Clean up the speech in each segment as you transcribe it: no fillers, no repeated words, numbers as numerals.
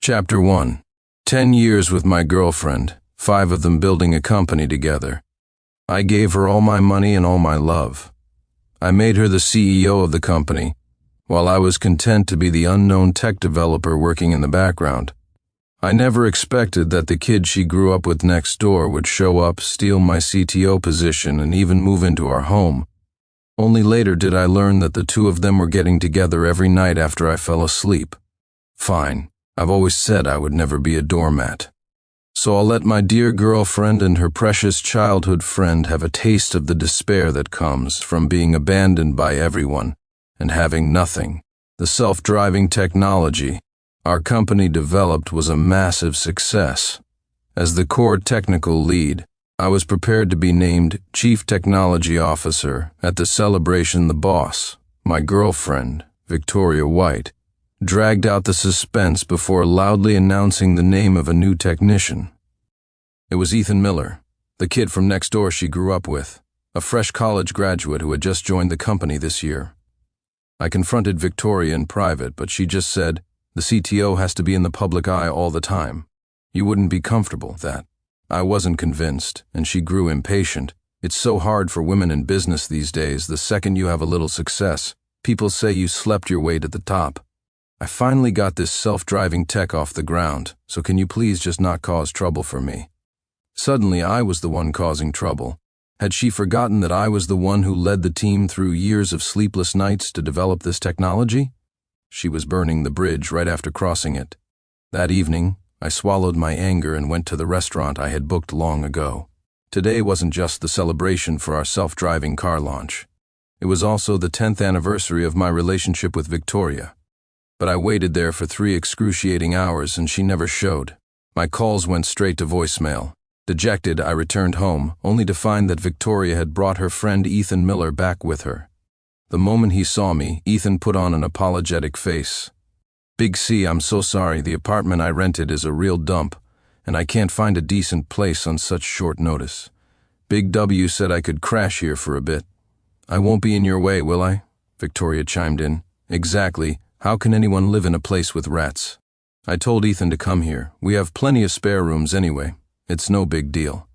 Chapter 1. 10 years with my girlfriend, 5 of them building a company together. I gave her all my money and all my love. I made her the CEO of the company, while I was content to be the unknown tech developer working in the background. I never expected that the kid she grew up with next door would show up, steal my CTO position, and even move into our home. Only later did I learn that the two of them were getting together every night after I fell asleep. Fine. I've always said I would never be a doormat. So I'll let my dear girlfriend and her precious childhood friend have a taste of the despair that comes from being abandoned by everyone and having nothing. The self-driving technology our company developed was a massive success. As the core technical lead, I was prepared to be named Chief Technology Officer at the celebration. The boss, my girlfriend, Victoria White, dragged out the suspense before loudly announcing the name of a new technician. It was Ethan Miller, the kid from next door she grew up with, a fresh college graduate who had just joined the company this year. I confronted Victoria in private, but she just said, "The CTO has to be in the public eye all the time. You wouldn't be comfortable with that." I wasn't convinced, and she grew impatient. It's so hard for women in business these days. The second you have a little success, people say you slept your way to the top. I finally got this self-driving tech off the ground, so can you please just not cause trouble for me? Suddenly I was the one causing trouble. Had she forgotten that I was the one who led the team through years of sleepless nights to develop this technology? She was burning the bridge right after crossing it. That evening, I swallowed my anger and went to the restaurant I had booked long ago. Today wasn't just the celebration for our self-driving car launch. It was also the 10th anniversary of my relationship with Victoria. But I waited there for 3 excruciating hours and she never showed. My calls went straight to voicemail. Dejected, I returned home, only to find that Victoria had brought her friend Ethan Miller back with her. The moment he saw me, Ethan put on an apologetic face. "Big C, I'm so sorry. The apartment I rented is a real dump, and I can't find a decent place on such short notice. Big W said I could crash here for a bit." "I won't be in your way, will I?" Victoria chimed in. "Exactly. How can anyone live in a place with rats?" I told Ethan to come here. We have plenty of spare rooms anyway. It's no big deal.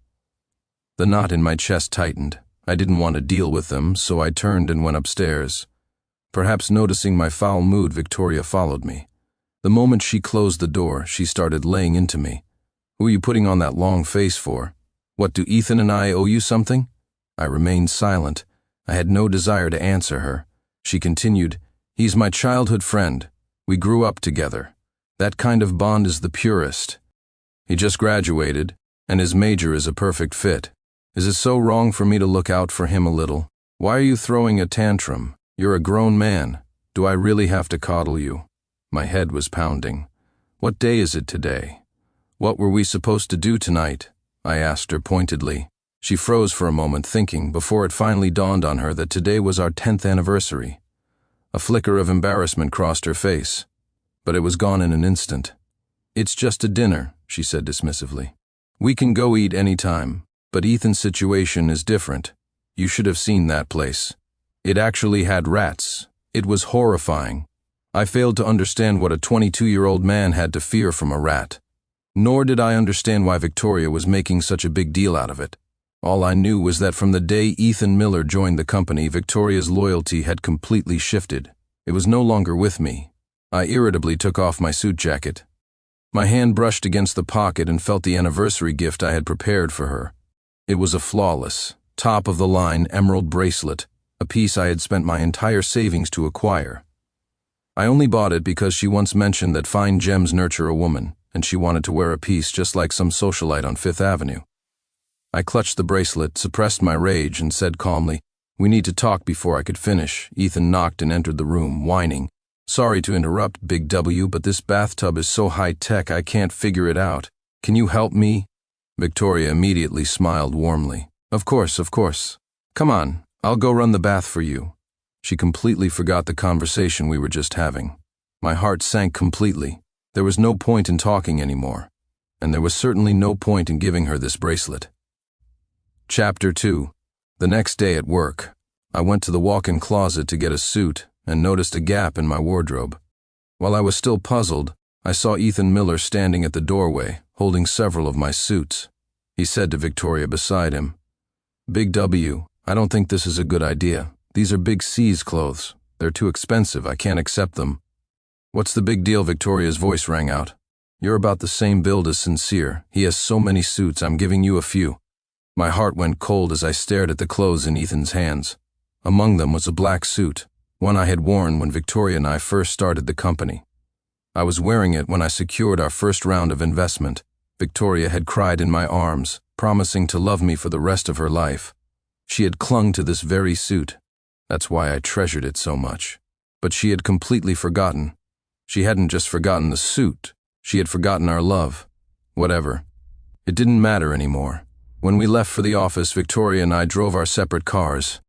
The knot in my chest tightened. I didn't want to deal with them, so I turned and went upstairs. Perhaps noticing my foul mood, Victoria followed me. The moment she closed the door, she started laying into me. "Who are you putting on that long face for? What, do Ethan and I owe you something?" I remained silent. I had no desire to answer her. She continued, "He's my childhood friend. We grew up together. That kind of bond is the purest. He just graduated, and his major is a perfect fit. Is it so wrong for me to look out for him a little? Why are you throwing a tantrum? You're a grown man. Do I really have to coddle you?" My head was pounding. "What day is it today? What were we supposed to do tonight?" I asked her pointedly. She froze for a moment, thinking, before it finally dawned on her that today was our 10th anniversary. A flicker of embarrassment crossed her face, but it was gone in an instant. "It's just a dinner," she said dismissively. "We can go eat any time, but Ethan's situation is different. You should have seen that place. It actually had rats. It was horrifying. I failed to understand what a 22-year-old man had to fear from a rat. Nor did I understand why Victoria was making such a big deal out of it. All I knew was that from the day Ethan Miller joined the company, Victoria's loyalty had completely shifted. It was no longer with me. I irritably took off my suit jacket. My hand brushed against the pocket and felt the anniversary gift I had prepared for her. It was a flawless, top-of-the-line emerald bracelet, a piece I had spent my entire savings to acquire. I only bought it because she once mentioned that fine gems nurture a woman, and she wanted to wear a piece just like some socialite on Fifth Avenue. I clutched the bracelet, suppressed my rage, and said calmly, "We need to talk." Before I could finish, Ethan knocked and entered the room, whining, "Sorry to interrupt, Big W, but this bathtub is so high-tech I can't figure it out. Can you help me?" Victoria immediately smiled warmly. Of course. Come on, I'll go run the bath for you." She completely forgot the conversation we were just having. My heart sank completely. There was no point in talking anymore, and there was certainly no point in giving her this bracelet. Chapter 2. The next day at work, I went to the walk-in closet to get a suit and noticed a gap in my wardrobe. While I was still puzzled, I saw Ethan Miller standing at the doorway, holding several of my suits. He said to Victoria beside him, "Big W, I don't think this is a good idea. These are Big C's clothes. They're too expensive. I can't accept them." "What's the big deal?" Victoria's voice rang out. "You're about the same build as Sincere. He has so many suits. I'm giving you a few." My heart went cold as I stared at the clothes in Ethan's hands. Among them was a black suit, one I had worn when Victoria and I first started the company. I was wearing it when I secured our first round of investment. Victoria had cried in my arms, promising to love me for the rest of her life. She had clung to this very suit. That's why I treasured it so much. But she had completely forgotten. She hadn't just forgotten the suit. She had forgotten our love. Whatever. It didn't matter anymore. When we left for the office, Victoria and I drove our separate cars.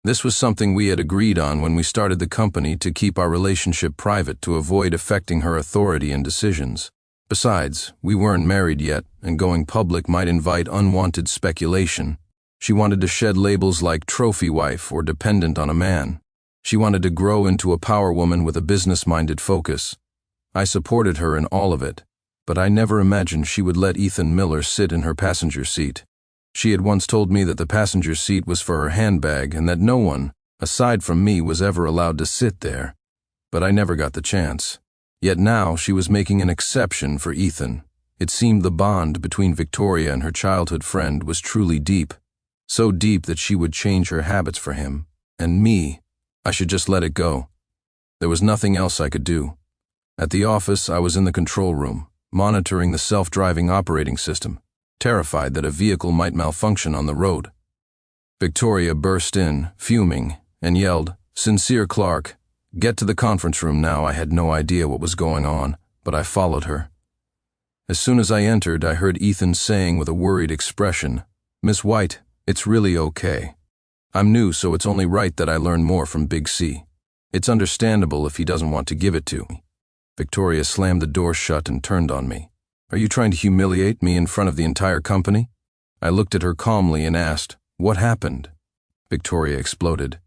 This was something we had agreed on when we started the company to keep our relationship private to avoid affecting her authority and decisions. Besides, we weren't married yet, and going public might invite unwanted speculation. She wanted to shed labels like trophy wife or dependent on a man. She wanted to grow into a power woman with a business-minded focus. I supported her in all of it, but I never imagined she would let Ethan Miller sit in her passenger seat. She had once told me that the passenger seat was for her handbag and that no one, aside from me, was ever allowed to sit there. But I never got the chance. Yet now she was making an exception for Ethan. It seemed the bond between Victoria and her childhood friend was truly deep. So deep that she would change her habits for him. And me, I should just let it go. There was nothing else I could do. At the office, I was in the control room, monitoring the self-driving operating system, terrified that a vehicle might malfunction on the road. Victoria burst in, fuming, and yelled, "Sincere Clark, get to the conference room now." I had no idea what was going on, but I followed her. As soon as I entered, I heard Ethan saying with a worried expression, "Miss White, it's really okay. I'm new, so it's only right that I learn more from Big C. It's understandable if he doesn't want to give it to me." Victoria slammed the door shut and turned on me. "Are you trying to humiliate me in front of the entire company?" I looked at her calmly and asked, "What happened?" Victoria exploded.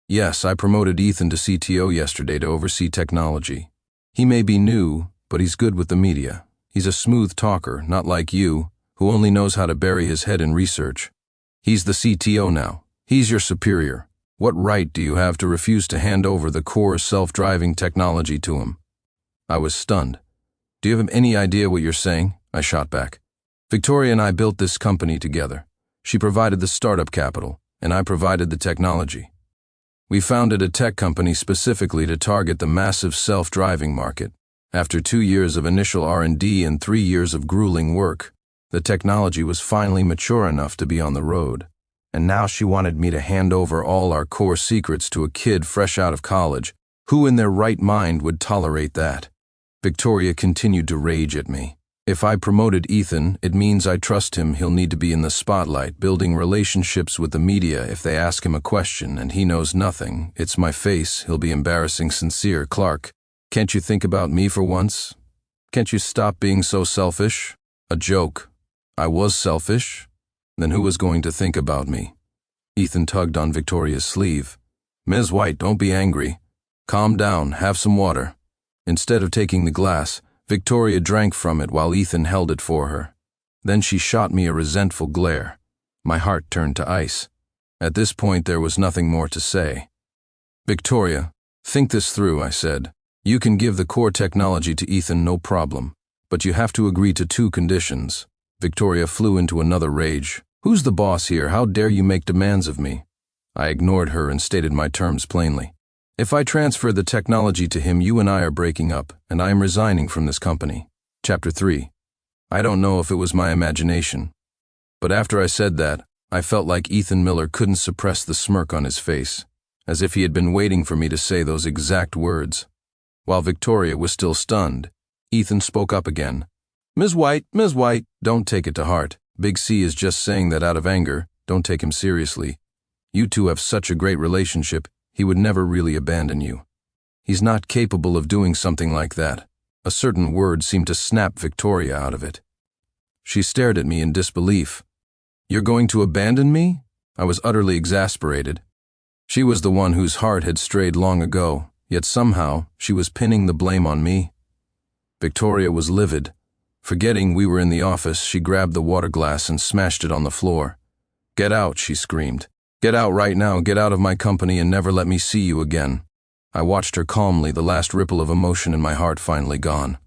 "Yes, I promoted Ethan to CTO yesterday to oversee technology. He may be new, but he's good with the media. He's a smooth talker, not like you, who only knows how to bury his head in research. He's the CTO now. He's your superior. What right do you have to refuse to hand over the core self-driving technology to him?" I was stunned. "Do you have any idea what you're saying?" I shot back. "Victoria and I built this company together. She provided the startup capital, and I provided the technology. We founded a tech company specifically to target the massive self-driving market. After 2 years of initial R&D and 3 years of grueling work, the technology was finally mature enough to be on the road. And now she wanted me to hand over all our core secrets to a kid fresh out of college. Who in their right mind would tolerate that?" Victoria continued to rage at me. "If I promoted Ethan, it means I trust him. He'll need to be in the spotlight, building relationships with the media if they ask him a question and he knows nothing. It's my face. He'll be embarrassing Sincere Clark. Can't you think about me for once? Can't you stop being so selfish?" A joke. I was selfish? Then who was going to think about me? Ethan tugged on Victoria's sleeve. "Ms. White, don't be angry. Calm down, have some water." Instead of taking the glass, Victoria drank from it while Ethan held it for her. Then she shot me a resentful glare. My heart turned to ice. At this point, there was nothing more to say. "Victoria, think this through," I said. "You can give the core technology to Ethan, no problem, but you have to agree to 2 conditions. Victoria flew into another rage. "Who's the boss here? How dare you make demands of me?" I ignored her and stated my terms plainly. "If I transfer the technology to him, you and I are breaking up, and I am resigning from this company." Chapter 3. I don't know if it was my imagination, but after I said that, I felt like Ethan Miller couldn't suppress the smirk on his face, as if he had been waiting for me to say those exact words. While Victoria was still stunned, Ethan spoke up again. Ms. White, don't take it to heart. Big C is just saying that out of anger. Don't take him seriously. You two have such a great relationship. He would never really abandon you. He's not capable of doing something like that." A certain word seemed to snap Victoria out of it. She stared at me in disbelief. "You're going to abandon me?" I was utterly exasperated. She was the one whose heart had strayed long ago, yet somehow she was pinning the blame on me. Victoria was livid. Forgetting we were in the office, she grabbed the water glass and smashed it on the floor. "Get out," she screamed. "Get out right now, get out of my company and never let me see you again." I watched her calmly, the last ripple of emotion in my heart finally gone.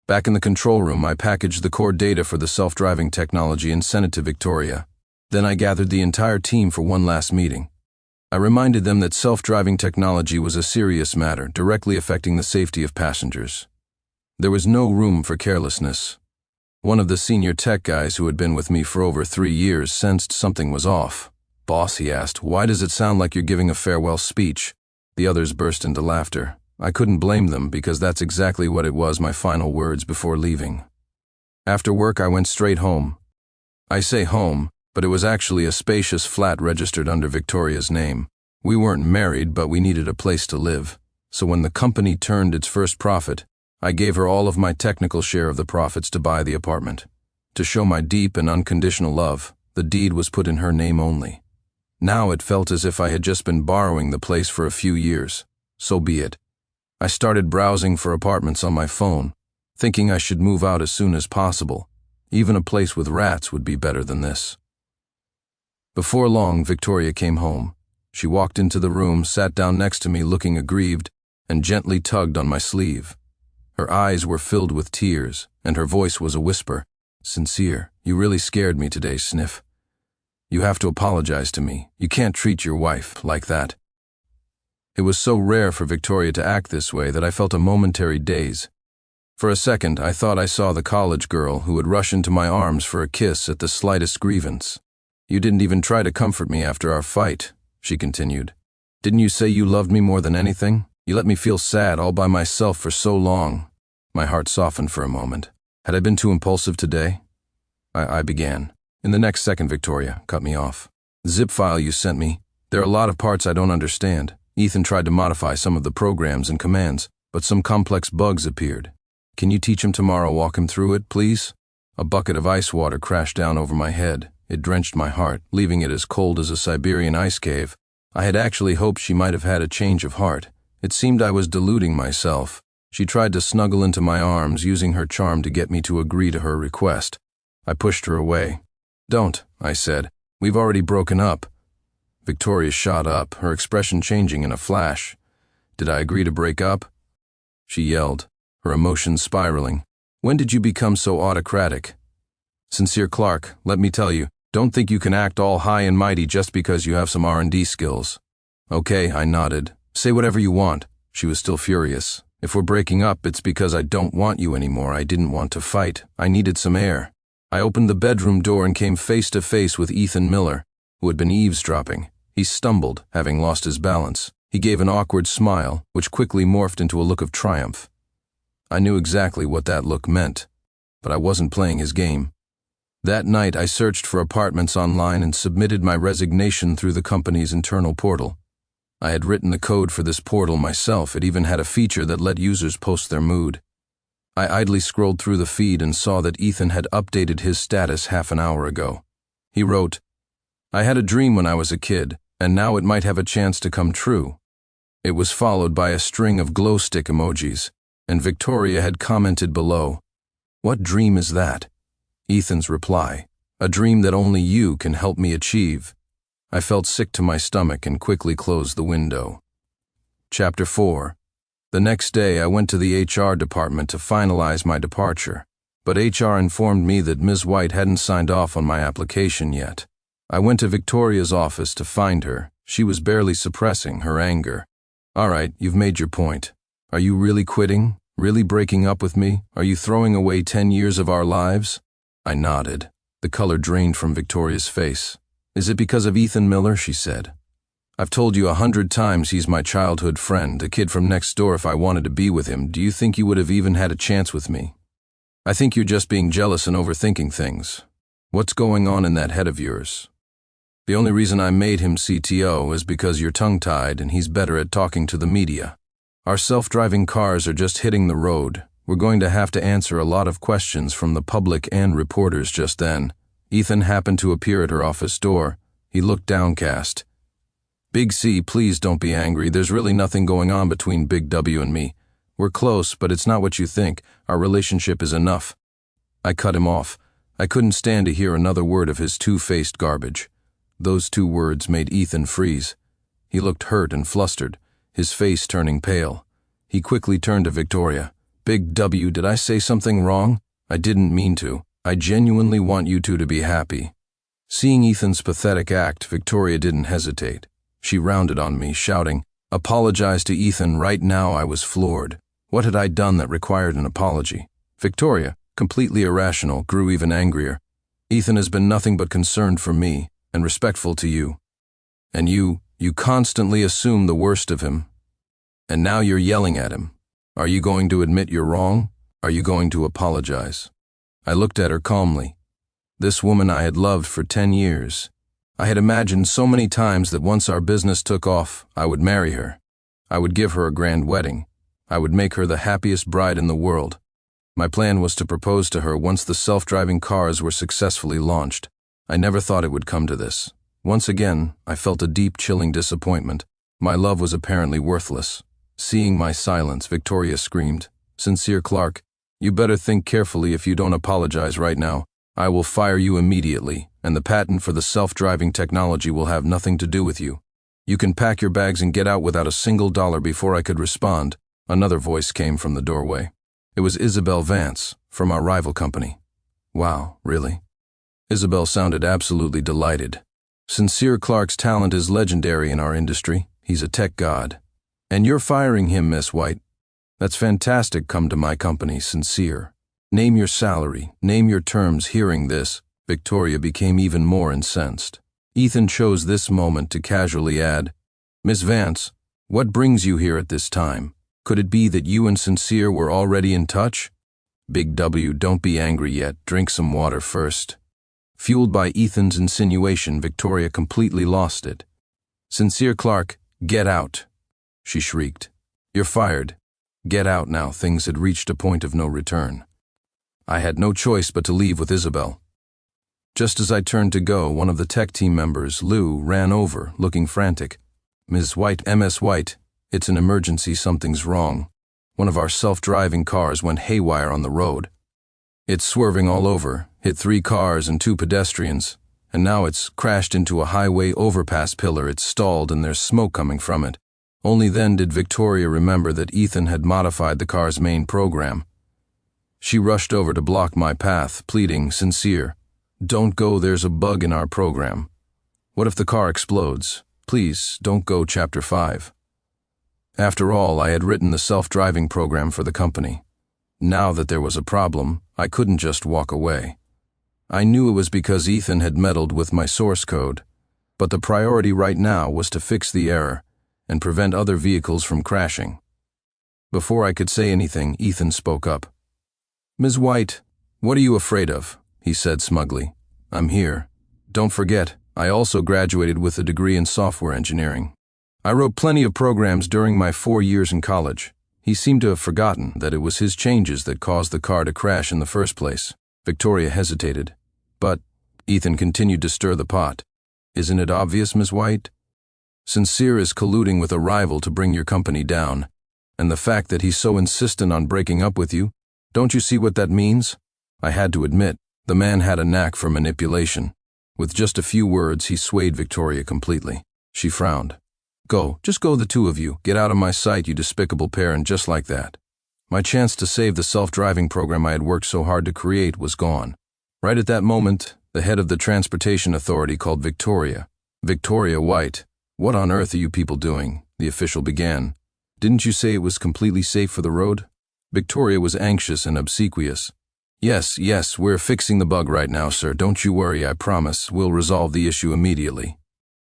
Back in the control room, I packaged the core data for the self-driving technology and sent it to Victoria. Then I gathered the entire team for one last meeting. I reminded them that self-driving technology was a serious matter, directly affecting the safety of passengers. There was no room for carelessness. One of the senior tech guys who had been with me for over 3 years sensed something was off. "Boss," he asked, "why does it sound like you're giving a farewell speech?" The others burst into laughter. I couldn't blame them because that's exactly what it was, my final words before leaving. After work, I went straight home. I say home, but it was actually a spacious flat registered under Victoria's name. We weren't married, but we needed a place to live. So when the company turned its first profit, I gave her all of my technical share of the profits to buy the apartment. To show my deep and unconditional love, the deed was put in her name only. Now it felt as if I had just been borrowing the place for a few years. So be it. I started browsing for apartments on my phone, thinking I should move out as soon as possible. Even a place with rats would be better than this. Before long, Victoria came home. She walked into the room, sat down next to me looking aggrieved, and gently tugged on my sleeve. Her eyes were filled with tears, and her voice was a whisper. "Sincere, you really scared me today, Sniff. You have to apologize to me. You can't treat your wife like that." It was so rare for Victoria to act this way that I felt a momentary daze. For a second, I thought I saw the college girl who would rush into my arms for a kiss at the slightest grievance. "You didn't even try to comfort me after our fight," she continued. "Didn't you say you loved me more than anything? You let me feel sad all by myself for so long." My heart softened for a moment. Had I been too impulsive today? I began. In the next second, Victoria cut me off. "The zip file you sent me, there are a lot of parts I don't understand. Ethan tried to modify some of the programs and commands, but some complex bugs appeared. Can you teach him tomorrow, walk him through it, please?" A bucket of ice water crashed down over my head. It drenched my heart, leaving it as cold as a Siberian ice cave. I had actually hoped she might have had a change of heart. It seemed I was deluding myself. She tried to snuggle into my arms, using her charm to get me to agree to her request. I pushed her away. "Don't," I said. "We've already broken up." Victoria shot up, her expression changing in a flash. "Did I agree to break up?" She yelled, her emotions spiraling. "When did you become so autocratic?" "Sincere Clark, let me tell you, don't think you can act all high and mighty just because you have some R&D skills." "Okay," I nodded. "Say whatever you want." She was still furious. "If we're breaking up, it's because I don't want you anymore. I didn't want to fight. I needed some air." I opened the bedroom door and came face to face with Ethan Miller, who had been eavesdropping. He stumbled, having lost his balance. He gave an awkward smile, which quickly morphed into a look of triumph. I knew exactly what that look meant, but I wasn't playing his game. That night, I searched for apartments online and submitted my resignation through the company's internal portal. I had written the code for this portal myself. It even had a feature that let users post their mood. I idly scrolled through the feed and saw that Ethan had updated his status half an hour ago. He wrote, "I had a dream when I was a kid, and now it might have a chance to come true." It was followed by a string of glow stick emojis, and Victoria had commented below, "What dream is that?" Ethan's reply, "A dream that only you can help me achieve." I felt sick to my stomach and quickly closed the window. Chapter 4. The next day, I went to the HR department to finalize my departure, but HR informed me that Ms. White hadn't signed off on my application yet. I went to Victoria's office to find her. She was barely suppressing her anger. "All right, you've made your point. Are you really quitting? Really breaking up with me? Are you throwing away 10 years of our lives?" I nodded. The color drained from Victoria's face. "Is it because of Ethan Miller?" she said. "I've told you 100 times he's my childhood friend, a kid from next door. If I wanted to be with him, do you think you would have even had a chance with me? I think you're just being jealous and overthinking things. What's going on in that head of yours? The only reason I made him CTO is because you're tongue-tied and he's better at talking to the media. Our self-driving cars are just hitting the road. We're going to have to answer a lot of questions from the public and reporters." Just then, Ethan happened to appear at her office door. He looked downcast. "Big C, please don't be angry. There's really nothing going on between Big W and me. We're close, but it's not what you think. Our relationship is enough. I cut him off. I couldn't stand to hear another word of his two-faced garbage. Those 2 words made Ethan freeze. He looked hurt and flustered, his face turning pale. He quickly turned to Victoria. "Big W, did I say something wrong? I didn't mean to. I genuinely want you two to be happy." Seeing Ethan's pathetic act, Victoria didn't hesitate. She rounded on me, shouting, "Apologize to Ethan right now." I was floored. What had I done that required an apology? Victoria, completely irrational, grew even angrier. "Ethan has been nothing but concerned for me and respectful to you. And you constantly assume the worst of him. And now you're yelling at him. Are you going to admit you're wrong? Are you going to apologize?" I looked at her calmly. This woman I had loved for 10 years. I had imagined so many times that once our business took off, I would marry her. I would give her a grand wedding. I would make her the happiest bride in the world. My plan was to propose to her once the self-driving cars were successfully launched. I never thought it would come to this. Once again, I felt a deep, chilling disappointment. My love was apparently worthless. Seeing my silence, Victoria screamed, "Sincere Clark, you better think carefully. If you don't apologize right now, I will fire you immediately, and the patent for the self-driving technology will have nothing to do with you. You can pack your bags and get out without a single dollar." Before I could respond, another voice came from the doorway. It was Isabel Vance, from our rival company. "Wow, really?" Isabel sounded absolutely delighted. "Sincere Clark's talent is legendary in our industry. He's a tech god. And you're firing him, Miss White. That's fantastic. Come to my company, Sincere. Name your salary, name your terms." Hearing this, Victoria became even more incensed. Ethan chose this moment to casually add, "Miss Vance, what brings you here at this time? Could it be that you and Sincere were already in touch?" "Big W, don't be angry yet. Drink some water first." Fueled by Ethan's insinuation, Victoria completely lost it. "Sincere Clark, get out," she shrieked. "You're fired. Get out now." Things had reached a point of no return. I had no choice but to leave with Isabel. Just as I turned to go, one of the tech team members, Lou, ran over, looking frantic. "Ms. White, Ms. White, it's an emergency. Something's wrong. One of our self-driving cars went haywire on the road. It's swerving all over, hit 3 cars and 2 pedestrians, and now it's crashed into a highway overpass pillar. It's stalled and there's smoke coming from it." Only then did Victoria remember that Ethan had modified the car's main program. She rushed over to block my path, pleading, "Sincere, don't go. There's a bug in our program. What if the car explodes? Please, don't go." Chapter 5. After all, I had written the self-driving program for the company. Now that there was a problem, I couldn't just walk away. I knew it was because Ethan had meddled with my source code, but the priority right now was to fix the error and prevent other vehicles from crashing. Before I could say anything, Ethan spoke up. "Ms. White, what are you afraid of?" he said smugly. "I'm here. Don't forget, I also graduated with a degree in software engineering. I wrote plenty of programs during my 4 years in college." He seemed to have forgotten that it was his changes that caused the car to crash in the first place. Victoria hesitated. "But," Ethan continued to stir the pot, "isn't it obvious, Ms. White? Sincere is colluding with a rival to bring your company down. And the fact that he's so insistent on breaking up with you, don't you see what that means?" I had to admit, the man had a knack for manipulation. With just a few words, he swayed Victoria completely. She frowned. "Go, just go, the 2 of you. Get out of my sight, you despicable pair." And just like that, my chance to save the self-driving program I had worked so hard to create was gone. Right at that moment, the head of the transportation authority called Victoria. "Victoria White, what on earth are you people doing?" the official began. "Didn't you say it was completely safe for the road?" Victoria was anxious and obsequious. Yes, we're fixing the bug right now, sir. Don't you worry, I promise. We'll resolve the issue immediately."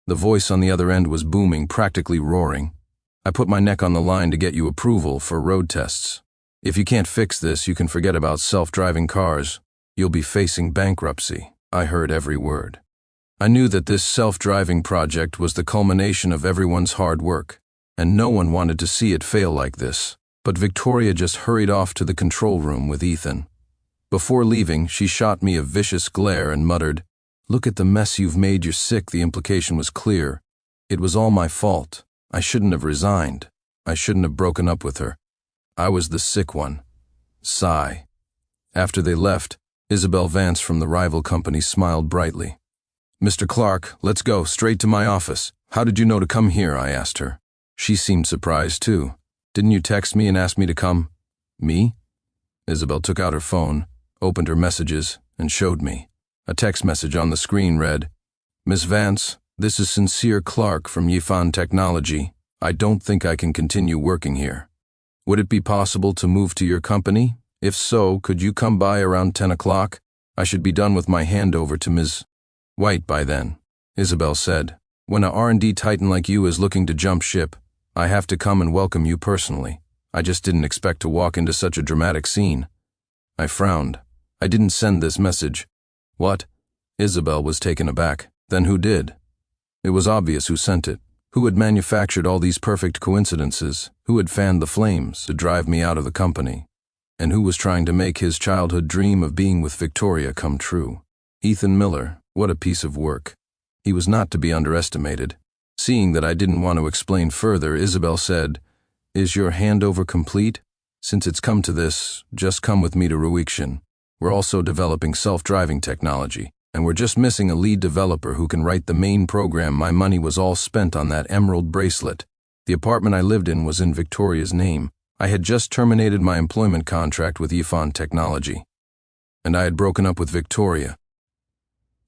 The voice on the other end was booming, practically roaring. "I put my neck on the line to get you approval for road tests. If you can't fix this, you can forget about self-driving cars. You'll be facing bankruptcy." I heard every word. I knew that this self-driving project was the culmination of everyone's hard work, and no one wanted to see it fail like this. But Victoria just hurried off to the control room with Ethan. Before leaving, she shot me a vicious glare and muttered, "Look at the mess you've made. You're sick." The implication was clear. It was all my fault. I shouldn't have resigned. I shouldn't have broken up with her. I was the sick one. Sigh. After they left, Isabel Vance from the rival company smiled brightly. "Mr. Clark, let's go, straight to my office. How did you know to come here?" I asked her. She seemed surprised too. "Didn't you text me and ask me to come?" "Me?" Isabel took out her phone, opened her messages, and showed me. A text message on the screen read, "Miss Vance, this is Sincere Clark from Yifan Technology. I don't think I can continue working here. Would it be possible to move to your company? If so, could you come by around 10 o'clock? I should be done with my handover to Ms. White by then." Isabel said, "When a R&D titan like you is looking to jump ship, I have to come and welcome you personally. I just didn't expect to walk into such a dramatic scene." I frowned. "I didn't send this message." "What?" Isabel was taken aback. "Then who did?" It was obvious who sent it. Who had manufactured all these perfect coincidences? Who had fanned the flames to drive me out of the company? And who was trying to make his childhood dream of being with Victoria come true? Ethan Miller, what a piece of work. He was not to be underestimated. Seeing that I didn't want to explain further, Isabel said, "Is your handover complete? Since it's come to this, just come with me to Ruikshin. We're also developing self-driving technology, and we're just missing a lead developer who can write the main program. My money was all spent on that emerald bracelet. The apartment I lived in was in Victoria's name. I had just terminated my employment contract with Yifan Technology, and I had broken up with Victoria.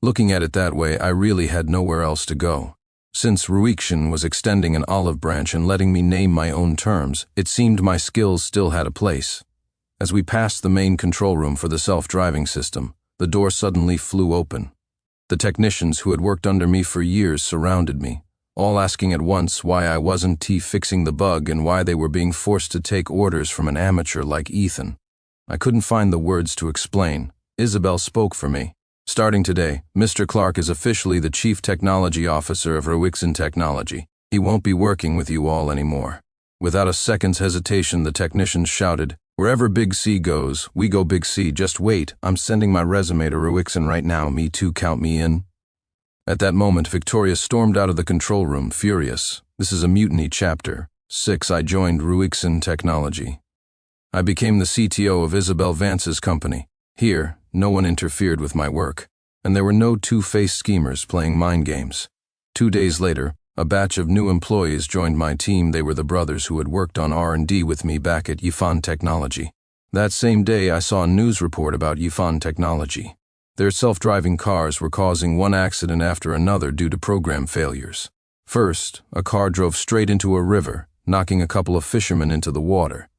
Looking at it that way, I really had nowhere else to go. Since Ruikshin was extending an olive branch and letting me name my own terms, it seemed my skills still had a place. As we passed the main control room for the self-driving system, the door suddenly flew open. The technicians who had worked under me for years surrounded me, all asking at once why I wasn't fixing the bug and why they were being forced to take orders from an amateur like Ethan. I couldn't find the words to explain. Isabel spoke for me. "Starting today, Mr. Clark is officially the Chief Technology Officer of Ruikshin Technology. He won't be working with you all anymore." Without a second's hesitation, the technicians shouted, "Wherever Big C goes, we go Big C. Just wait, I'm sending my resume to Ruikshin right now. Me too, count me in." At that moment, Victoria stormed out of the control room, furious. This is a mutiny chapter 6. I joined Ruikshin Technology. I became the CTO of Isabel Vance's company. Here, no one interfered with my work, and there were no two-faced schemers playing mind games. 2 days later, a batch of new employees joined my team. They were the brothers who had worked on R&D with me back at Yifan Technology. That same day, I saw a news report about Yifan Technology. Their self-driving cars were causing one accident after another due to program failures. First, a car drove straight into a river, knocking a couple of fishermen into the water.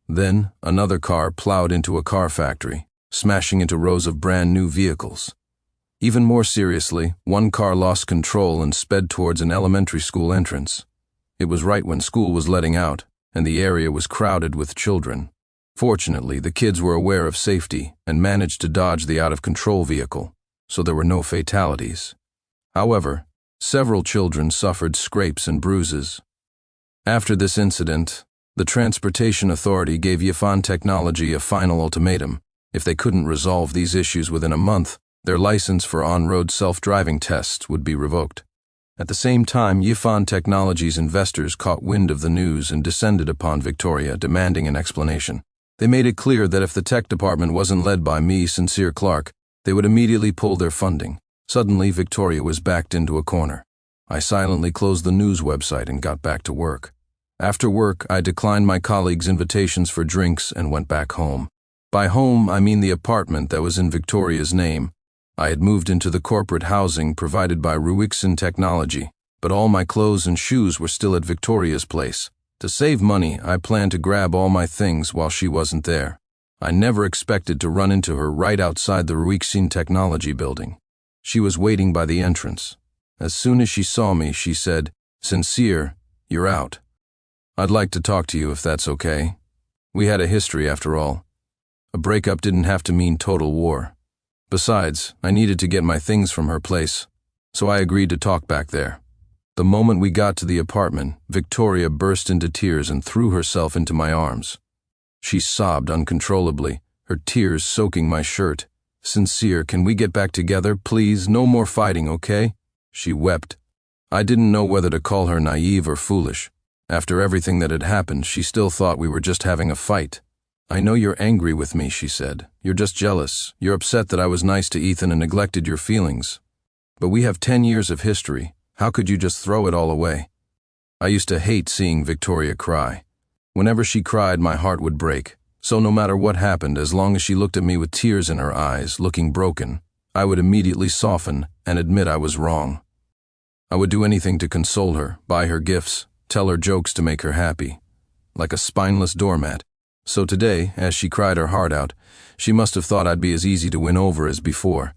Then, another car plowed into a car factory, smashing into rows of brand new vehicles. Even more seriously, one car lost control and sped towards an elementary school entrance. It was right when school was letting out, and the area was crowded with children. Fortunately, the kids were aware of safety and managed to dodge the out-of-control vehicle, so there were no fatalities. However, several children suffered scrapes and bruises. After this incident, the Transportation Authority gave Yifan Technology a final ultimatum. If they couldn't resolve these issues within a month, their license for on-road self-driving tests would be revoked. At the same time, Yifan Technology's investors caught wind of the news and descended upon Victoria, demanding an explanation. They made it clear that if the tech department wasn't led by me, Sincere Clark, they would immediately pull their funding. Suddenly, Victoria was backed into a corner. I silently closed the news website and got back to work. After work, I declined my colleagues' invitations for drinks and went back home. By home, I mean the apartment that was in Victoria's name. I had moved into the corporate housing provided by Ruikshin Technology, but all my clothes and shoes were still at Victoria's place. To save money, I planned to grab all my things while she wasn't there. I never expected to run into her right outside the Ruikshin Technology building. She was waiting by the entrance. As soon as she saw me, she said, "Sincere, you're out. I'd like to talk to you if that's okay." We had a history after all. A breakup didn't have to mean total war. Besides, I needed to get my things from her place, so I agreed to talk back there. The moment we got to the apartment, Victoria burst into tears and threw herself into my arms. She sobbed uncontrollably, her tears soaking my shirt. "Sincere, can we get back together, please? No more fighting, okay?" She wept. I didn't know whether to call her naive or foolish. After everything that had happened, she still thought we were just having a fight. "I know you're angry with me," she said. "You're just jealous. You're upset that I was nice to Ethan and neglected your feelings. But we have 10 years of history. How could you just throw it all away?" I used to hate seeing Victoria cry. Whenever she cried, my heart would break. So no matter what happened, as long as she looked at me with tears in her eyes, looking broken, I would immediately soften and admit I was wrong. I would do anything to console her, buy her gifts, tell her jokes to make her happy. Like a spineless doormat. So today, as she cried her heart out, she must have thought I'd be as easy to win over as before.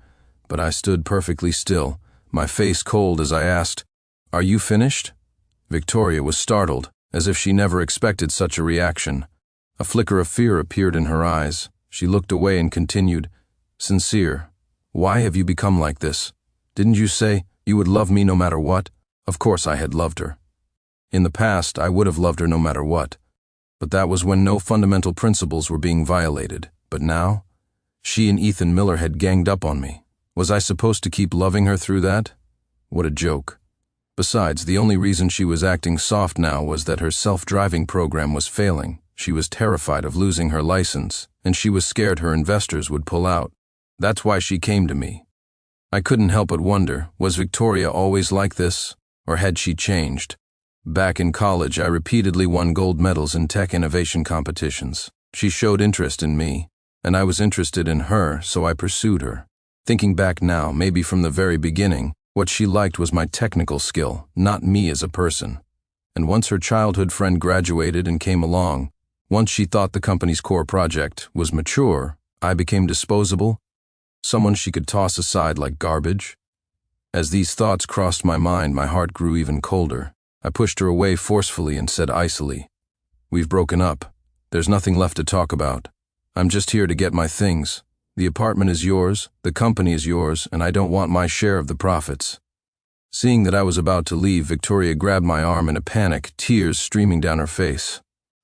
But I stood perfectly still, my face cold as I asked, "Are you finished?" Victoria was startled, as if she never expected such a reaction. A flicker of fear appeared in her eyes. She looked away and continued, "Sincere, why have you become like this? Didn't you say you would love me no matter what?" Of course I had loved her. In the past, I would have loved her no matter what. But that was when no fundamental principles were being violated. But now, she and Ethan Miller had ganged up on me. Was I supposed to keep loving her through that? What a joke. Besides, the only reason she was acting soft now was that her self-driving program was failing. She was terrified of losing her license, and she was scared her investors would pull out. That's why she came to me. I couldn't help but wonder, was Victoria always like this, or had she changed? Back in college, I repeatedly won gold medals in tech innovation competitions. She showed interest in me, and I was interested in her, so I pursued her. Thinking back now, maybe from the very beginning, what she liked was my technical skill, not me as a person. And once her childhood friend graduated and came along, once she thought the company's core project was mature, I became disposable, someone she could toss aside like garbage. As these thoughts crossed my mind, my heart grew even colder. I pushed her away forcefully and said icily, "We've broken up. There's nothing left to talk about. I'm just here to get my things. The apartment is yours, the company is yours, and I don't want my share of the profits." Seeing that I was about to leave, Victoria grabbed my arm in a panic, tears streaming down her face.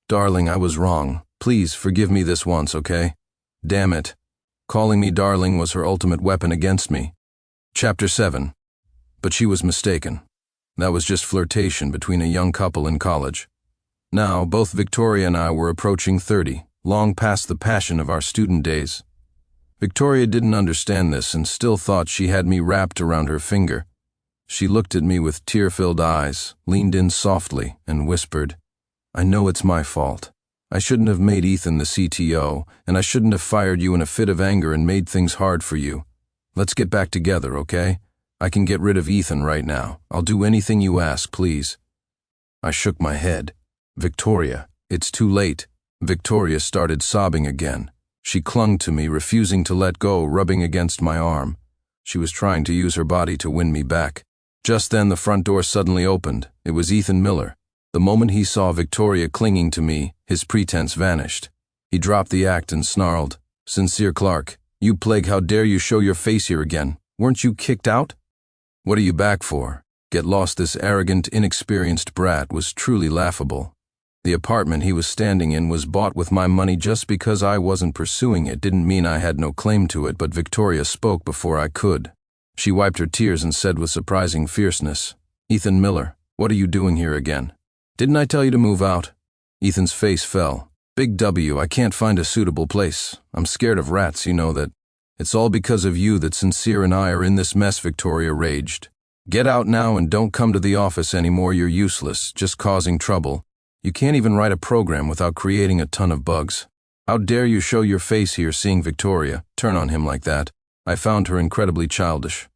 "Darling, I was wrong. Please forgive me this once, okay?" Damn it. Calling me darling was her ultimate weapon against me. Chapter 7. But she was mistaken. That was just flirtation between a young couple in college. Now, both Victoria and I were approaching 30, long past the passion of our student days. Victoria didn't understand this and still thought she had me wrapped around her finger. She looked at me with tear-filled eyes, leaned in softly, and whispered, "I know it's my fault. I shouldn't have made Ethan the CTO, and I shouldn't have fired you in a fit of anger and made things hard for you. Let's get back together, okay? I can get rid of Ethan right now. I'll do anything you ask, please." I shook my head. "Victoria, it's too late." Victoria started sobbing again. She clung to me, refusing to let go, rubbing against my arm. She was trying to use her body to win me back. Just then the front door suddenly opened. It was Ethan Miller. The moment he saw Victoria clinging to me, his pretense vanished. He dropped the act and snarled, "Sincere Clark, you plague, how dare you show your face here again? Weren't you kicked out? What are you back for? Get lost." This arrogant, inexperienced brat was truly laughable. The apartment he was standing in was bought with my money. Just because I wasn't pursuing it didn't mean I had no claim to it, but Victoria spoke before I could. She wiped her tears and said with surprising fierceness, "Ethan Miller, what are you doing here again? Didn't I tell you to move out?" Ethan's face fell. "Big W, I can't find a suitable place. I'm scared of rats, you know that. It's all because of you that Sincere and I are in this mess," Victoria raged. "Get out now and don't come to the office anymore. You're useless, just causing trouble. You can't even write a program without creating a ton of bugs. How dare you show your face here?" Seeing Victoria turn on him like that, I found her incredibly childish.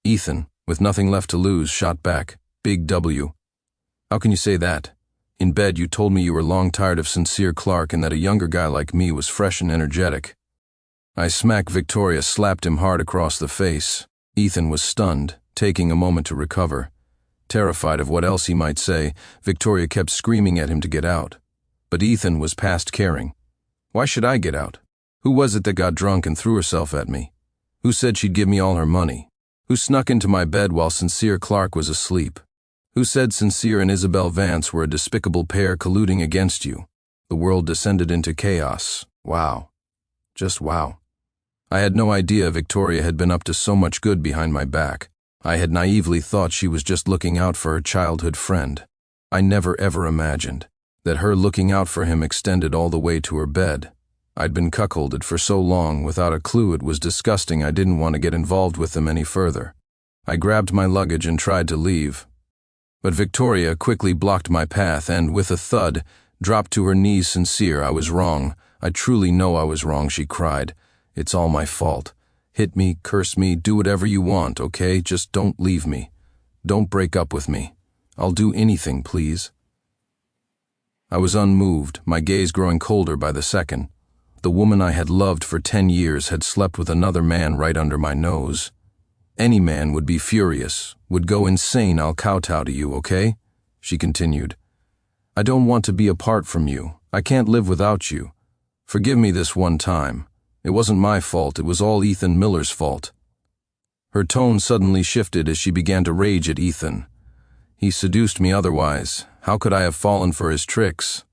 Ethan, with nothing left to lose, shot back, "Big W. How can you say that? In bed you told me you were long tired of Sincere Clark and that a younger guy like me was fresh and energetic." I smacked Victoria, slapped him hard across the face. Ethan was stunned, taking a moment to recover. Terrified of what else he might say, Victoria kept screaming at him to get out. But Ethan was past caring. Why should I get out? Who was it that got drunk and threw herself at me? Who said she'd give me all her money? Who snuck into my bed while Sincere Clark was asleep? Who said Sincere and Isabel Vance were a despicable pair colluding against you? The world descended into chaos. Wow. Just wow. I had no idea Victoria had been up to so much good behind my back. I had naively thought she was just looking out for her childhood friend. I never ever imagined that her looking out for him extended all the way to her bed. I'd been cuckolded for so long without a clue. It was disgusting. I didn't want to get involved with them any further. I grabbed my luggage and tried to leave. But Victoria quickly blocked my path and, with a thud, dropped to her knees. Sincere, I was wrong. I truly know I was wrong, she cried. It's all my fault. Hit me, curse me, do whatever you want, okay? Just don't leave me. Don't break up with me. I'll do anything, please. I was unmoved, my gaze growing colder by the second. The woman I had loved for 10 years had slept with another man right under my nose. Any man would be furious, would go insane. I'll kowtow to you, okay? She continued. I don't want to be apart from you. I can't live without you. Forgive me this one time. It wasn't my fault, it was all Ethan Miller's fault. Her tone suddenly shifted as she began to rage at Ethan. He seduced me otherwise. How could I have fallen for his tricks?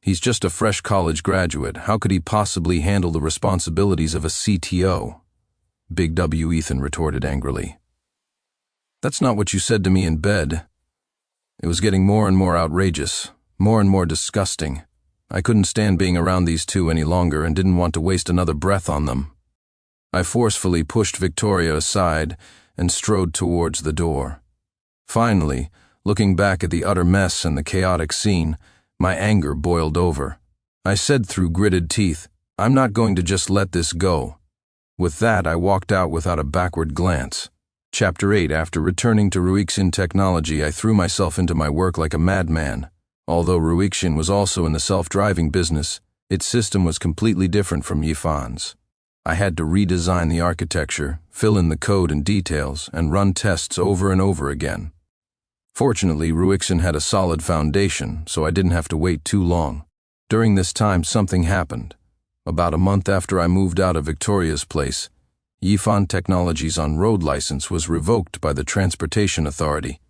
He's just a fresh college graduate. How could he possibly handle the responsibilities of a CTO? Big W, Ethan retorted angrily. That's not what you said to me in bed. It was getting more and more outrageous, more and more disgusting. I couldn't stand being around these two any longer and didn't want to waste another breath on them. I forcefully pushed Victoria aside and strode towards the door. Finally, looking back at the utter mess and the chaotic scene, my anger boiled over. I said through gritted teeth, I'm not going to just let this go. With that, I walked out without a backward glance. Chapter 8. After returning to Ruixin Technology, I threw myself into my work like a madman. Although Ruixin was also in the self-driving business, its system was completely different from Yifan's. I had to redesign the architecture, fill in the code and details, and run tests over and over again. Fortunately, Ruixin had a solid foundation, so I didn't have to wait too long. During this time, something happened. About a month after I moved out of Victoria's place, Yifan Technology's on-road license was revoked by the Transportation Authority.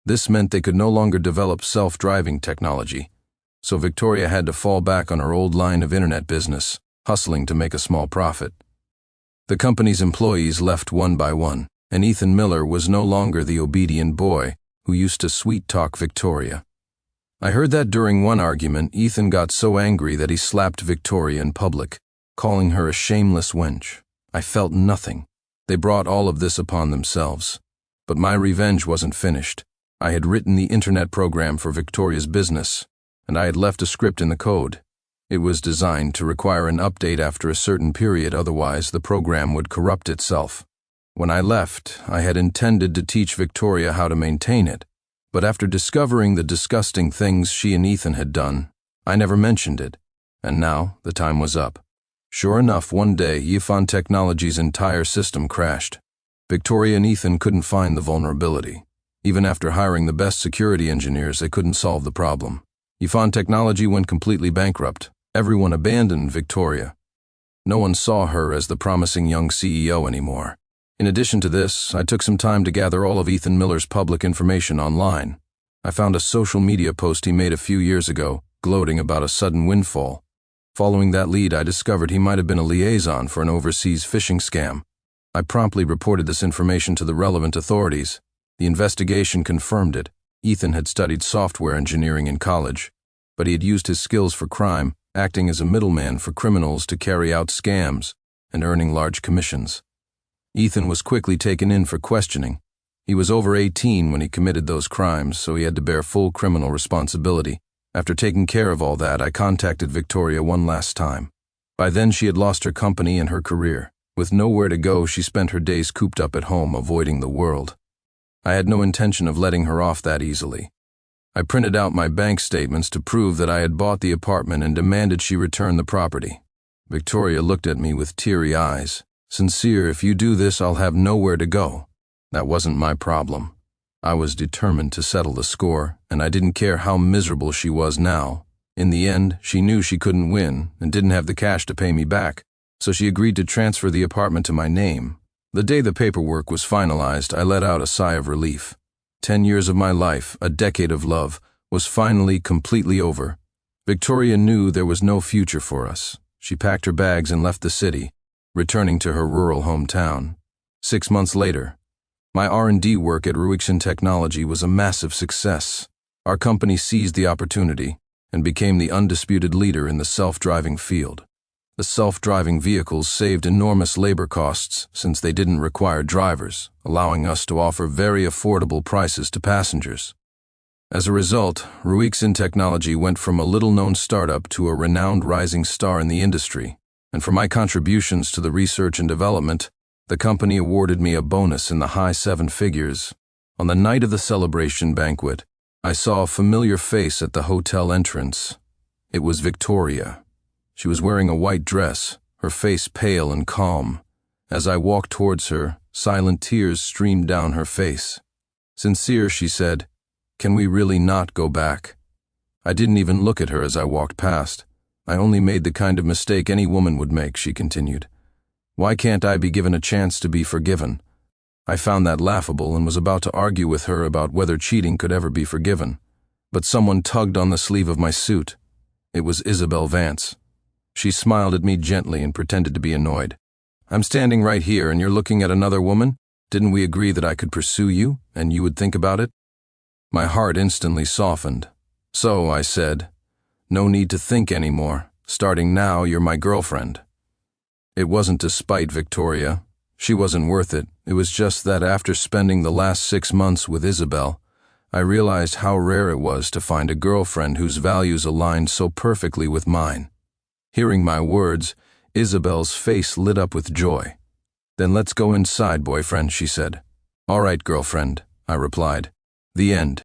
This meant they could no longer develop self-driving technology, so Victoria had to fall back on her old line of internet business, hustling to make a small profit. The company's employees left one by one, and Ethan Miller was no longer the obedient boy who used to sweet-talk Victoria. I heard that during one argument, Ethan got so angry that he slapped Victoria in public, calling her a shameless wench. I felt nothing. They brought all of this upon themselves. But my revenge wasn't finished. I had written the internet program for Victoria's business, and I had left a script in the code. It was designed to require an update after a certain period, otherwise the program would corrupt itself. When I left, I had intended to teach Victoria how to maintain it, but after discovering the disgusting things she and Ethan had done, I never mentioned it, and now the time was up. Sure enough, one day, Yifan Technology's entire system crashed. Victoria and Ethan couldn't find the vulnerability. Even after hiring the best security engineers, they couldn't solve the problem. Yifan Technology went completely bankrupt. Everyone abandoned Victoria. No one saw her as the promising young CEO anymore. In addition to this, I took some time to gather all of Ethan Miller's public information online. I found a social media post he made a few years ago, gloating about a sudden windfall. Following that lead, I discovered he might have been a liaison for an overseas phishing scam. I promptly reported this information to the relevant authorities. The investigation confirmed it. Ethan had studied software engineering in college, but he had used his skills for crime, acting as a middleman for criminals to carry out scams and earning large commissions. Ethan was quickly taken in for questioning. He was over 18 when he committed those crimes, so he had to bear full criminal responsibility. After taking care of all that, I contacted Victoria one last time. By then, she had lost her company and her career. With nowhere to go, she spent her days cooped up at home, avoiding the world. I had no intention of letting her off that easily. I printed out my bank statements to prove that I had bought the apartment and demanded she return the property. Victoria looked at me with teary eyes. Sincere, if you do this, I'll have nowhere to go. That wasn't my problem. I was determined to settle the score, and I didn't care how miserable she was now. In the end, she knew she couldn't win and didn't have the cash to pay me back, so she agreed to transfer the apartment to my name. The day the paperwork was finalized, I let out a sigh of relief. 10 years of my life, a decade of love, was finally completely over. Victoria knew there was no future for us. She packed her bags and left the city, returning to her rural hometown. 6 months later, my R&D work at Ruixin Technology was a massive success. Our company seized the opportunity and became the undisputed leader in the self-driving field. The self-driving vehicles saved enormous labor costs since they didn't require drivers, allowing us to offer very affordable prices to passengers. As a result, Ruixin Technology went from a little-known startup to a renowned rising star in the industry, and for my contributions to the research and development, the company awarded me a bonus in the high seven figures. On the night of the celebration banquet, I saw a familiar face at the hotel entrance. It was Victoria. She was wearing a white dress, her face pale and calm. As I walked towards her, silent tears streamed down her face. Sincere, she said, "Can we really not go back?" I didn't even look at her as I walked past. I only made the kind of mistake any woman would make, she continued. Why can't I be given a chance to be forgiven? I found that laughable and was about to argue with her about whether cheating could ever be forgiven. But someone tugged on the sleeve of my suit. It was Isabel Vance. She smiled at me gently and pretended to be annoyed. "I'm standing right here and you're looking at another woman? Didn't we agree that I could pursue you and you would think about it?" My heart instantly softened. "So," I said, "no need to think anymore. Starting now, you're my girlfriend." It wasn't to spite Victoria. She wasn't worth it. It was just that after spending the last 6 months with Isabel, I realized how rare it was to find a girlfriend whose values aligned so perfectly with mine. Hearing my words, Isabel's face lit up with joy. "Then let's go inside, boyfriend," she said. "All right, girlfriend," I replied. The end.